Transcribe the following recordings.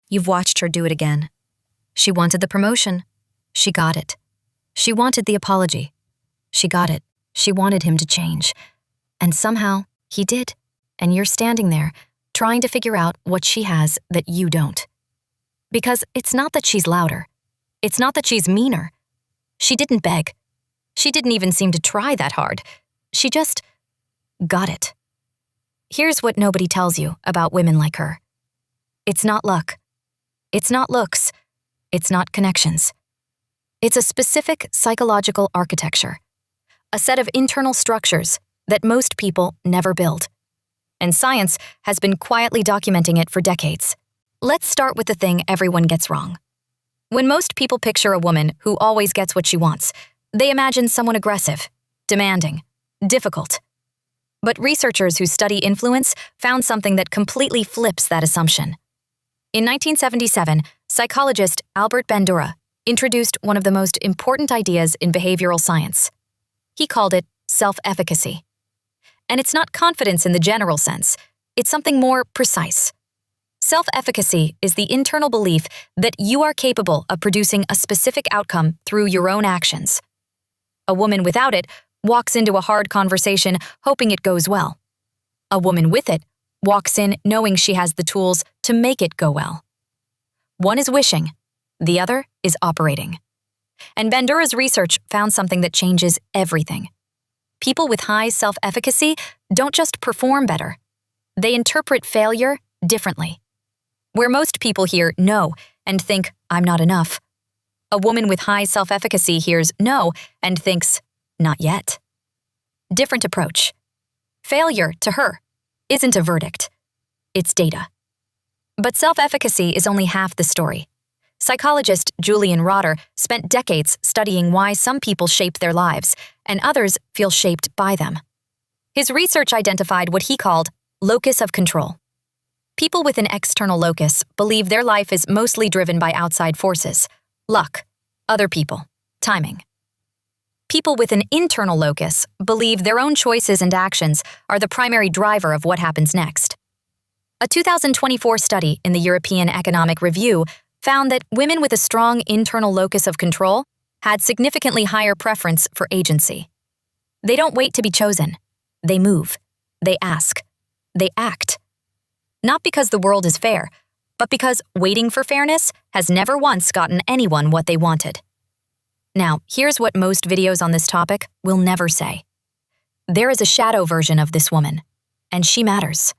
You've watched her do it again. She wanted the promotion. She got it. She wanted the apology. She got it. She wanted him to change. And somehow, he did. And you're standing there, trying to figure out what she has that you don't. Because it's not that she's louder. It's not that she's meaner. She didn't beg. She didn't even seem to try that hard. She just got it. Here's what nobody tells you about women like her. It's not luck. It's not looks. It's not connections. It's a specific psychological architecture, a set of internal structures that most people never build. And science has been quietly documenting it for decades. Let's start with the thing everyone gets wrong. When most people picture a woman who always gets what she wants, they imagine someone aggressive, demanding, difficult. But researchers who study influence found something that completely flips that assumption. In 1977, psychologist Albert Bandura introduced one of the most important ideas in behavioral science. He called it self-efficacy. And it's not confidence in the general sense, it's something more precise. Self-efficacy is the internal belief that you are capable of producing a specific outcome through your own actions. A woman without it walks into a hard conversation hoping it goes well. A woman with it walks in knowing she has the tools to make it go well. One is wishing, the other is operating. And Bandura's research found something that changes everything. People with high self-efficacy don't just perform better, they interpret failure differently. Where most people hear no and think, I'm not enough, a woman with high self-efficacy hears no and thinks, not yet. Different approach. Failure, to her, isn't a verdict. It's data. But self-efficacy is only half the story. Psychologist Julian Rotter spent decades studying why some people shape their lives and others feel shaped by them. His research identified what he called locus of control. People with an external locus believe their life is mostly driven by outside forces, luck, other people, timing. People with an internal locus believe their own choices and actions are the primary driver of what happens next. A 2024 study in the European Economic Review found that women with a strong internal locus of control had significantly higher preference for agency. They don't wait to be chosen. They move. They ask. They act. Not because the world is fair, but because waiting for fairness has never once gotten anyone what they wanted. Now, here's what most videos on this topic will never say. There is a shadow version of this woman, and she matters.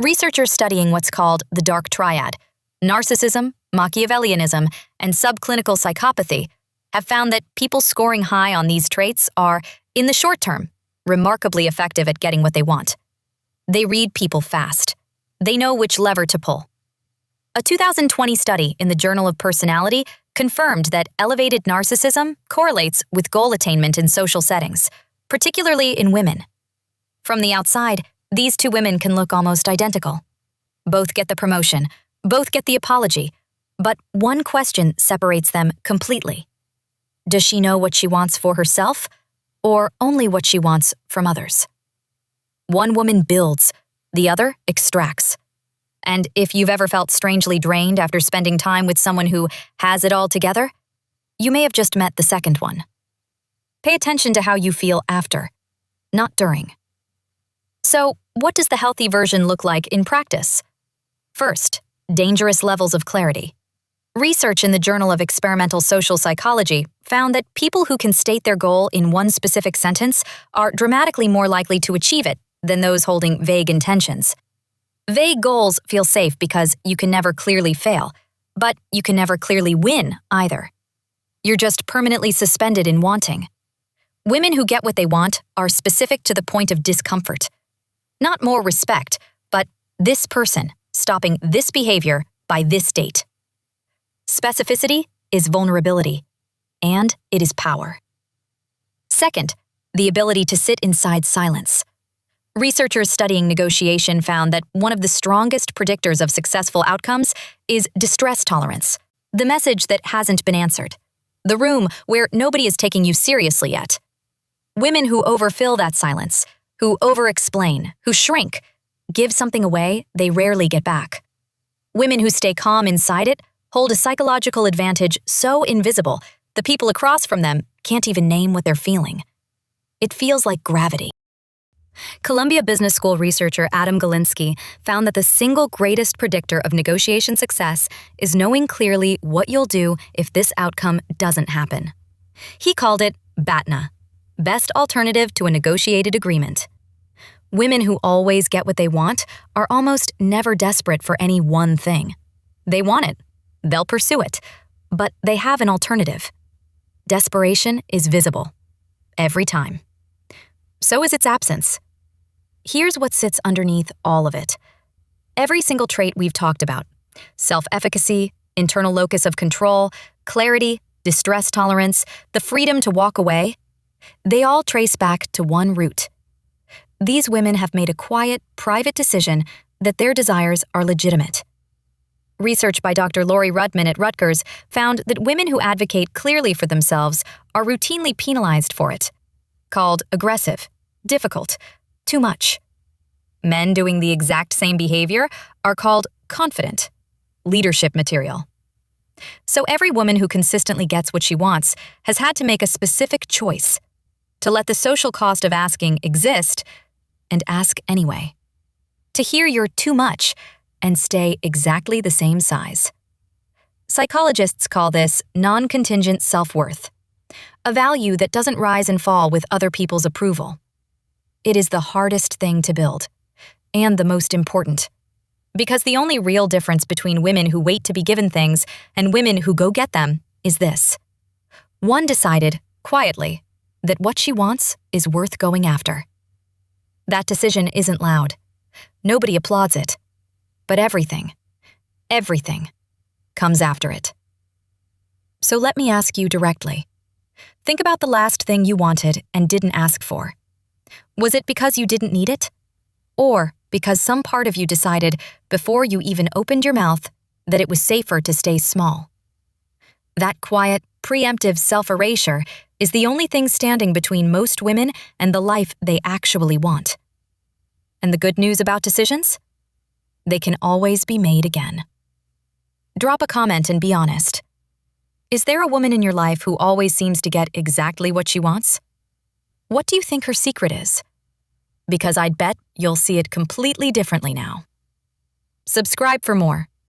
Researchers studying what's called the dark triad, narcissism, Machiavellianism, and subclinical psychopathy, have found that people scoring high on these traits are, in the short term, remarkably effective at getting what they want. They read people fast. They know which lever to pull. A 2020 study in the Journal of Personality confirmed that elevated narcissism correlates with goal attainment in social settings, particularly in women. From the outside, these two women can look almost identical. Both get the promotion, both get the apology, but one question separates them completely. Does she know what she wants for herself, or only what she wants from others? One woman builds, the other extracts. And if you've ever felt strangely drained after spending time with someone who has it all together, you may have just met the second one. Pay attention to how you feel after, not during. So, what does the healthy version look like in practice? First, dangerous levels of clarity. Research in the Journal of Experimental Social Psychology found that people who can state their goal in one specific sentence are dramatically more likely to achieve it than those holding vague intentions. Vague goals feel safe because you can never clearly fail, but you can never clearly win either. You're just permanently suspended in wanting. Women who get what they want are specific to the point of discomfort. Not more respect, but this person stopping this behavior by this date. Specificity is vulnerability, and it is power. Second, the ability to sit inside silence. Researchers studying negotiation found that one of the strongest predictors of successful outcomes is distress tolerance, the message that hasn't been answered, the room where nobody is taking you seriously yet. Women who overfill that silence, who over-explain, who shrink, give something away they rarely get back. Women who stay calm inside it hold a psychological advantage so invisible the people across from them can't even name what they're feeling. It feels like gravity. Columbia Business School researcher Adam Galinsky found that the single greatest predictor of negotiation success is knowing clearly what you'll do if this outcome doesn't happen. He called it BATNA, best alternative to a negotiated agreement. Women who always get what they want are almost never desperate for any one thing. They want it. They'll pursue it. But they have an alternative. Desperation is visible. Every time. So is its absence. Here's what sits underneath all of it. Every single trait we've talked about, self-efficacy, internal locus of control, clarity, distress tolerance, the freedom to walk away, they all trace back to one root. These women have made a quiet, private decision that their desires are legitimate. Research by Dr. Lori Rudman at Rutgers found that women who advocate clearly for themselves are routinely penalized for it, called aggressive, difficult, too much. Men doing the exact same behavior are called confident, leadership material. So every woman who consistently gets what she wants has had to make a specific choice to let the social cost of asking exist and ask anyway. To hear you're too much and stay exactly the same size. Psychologists call this non-contingent self-worth, a value that doesn't rise and fall with other people's approval. It is the hardest thing to build, and the most important, because the only real difference between women who wait to be given things and women who go get them is this. One decided, quietly, that what she wants is worth going after. That decision isn't loud. Nobody applauds it. But everything comes after it. So let me ask you directly. Think about the last thing you wanted and didn't ask for. Was it because you didn't need it? Or because some part of you decided, before you even opened your mouth, that it was safer to stay small? That quiet, preemptive self-erasure is the only thing standing between most women and the life they actually want. And the good news about decisions? They can always be made again. Drop a comment and be honest. Is there a woman in your life who always seems to get exactly what she wants? What do you think her secret is? Because I'd bet you'll see it completely differently now. Subscribe for more.